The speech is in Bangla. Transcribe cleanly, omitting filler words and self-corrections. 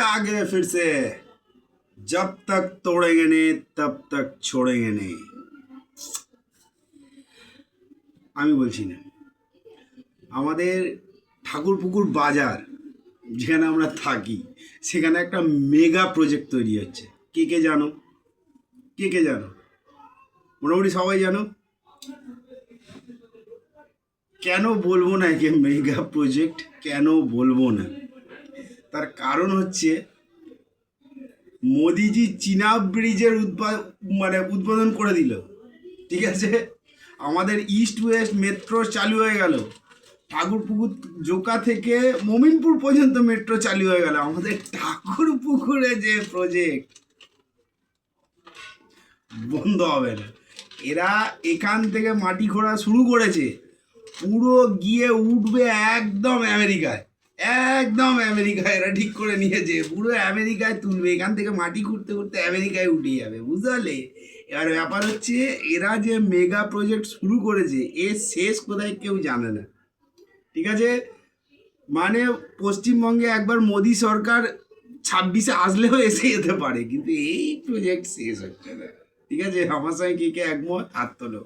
आगे फिर से जब तक तोड़ेंगे नहीं तब तक छोड़ेंगे नहीं। আমি বলছি না, আমাদের ঠাকুরপুকুর বাজার যেখানে আমরা থাকি সেখানে একটা মেগা প্রজেক্ট তৈরি হচ্ছে। কে কে জানো? কে কে জানো? মোটামুটি সবাই জানো। কেন বলবো না একে মেগা প্রজেক্ট? কেন বলবো না? তার কারণ হচ্ছে মোদিজি চীনা ব্রিজের উদ্বোধন করে দিল। ঠিক আছে, আমাদের ইস্ট ওয়েস্ট মেট্রো চালু হয়ে গেল, ঠাকুরপুকুর জোকা থেকে মোমিনপুর পর্যন্ত মেট্রো চালু হয়ে গেল। আমাদের ঠাকুরপুকুরে যে প্রজেক্ট বন্ধ হবে না। এরা এখান থেকে মাটি খোঁড়া শুরু করেছে, পুরো গিয়ে উঠবে একদম আমেরিকায়। একদম আমেরিকায় এরা ঠিক করে নিয়েছে, পুরো আমেরিকায় তুলবে। এখান থেকে মাটি খুঁড়তে খুঁড়তে আমেরিকায় উঠে যাবে, বুঝতে পারলে? এবার ব্যাপার হচ্ছে এরা যে মেগা প্রজেক্ট শুরু করেছে এর শেষ কোথায় কেউ জানে না। ঠিক আছে, মানে পশ্চিমবঙ্গে একবার মোদি সরকার 26-এ আসলেও এসে যেতে পারে, কিন্তু এই প্রজেক্ট শেষ হচ্ছে না। ঠিক আছে, আমার সঙ্গে কে কে একমত হাত তোলো।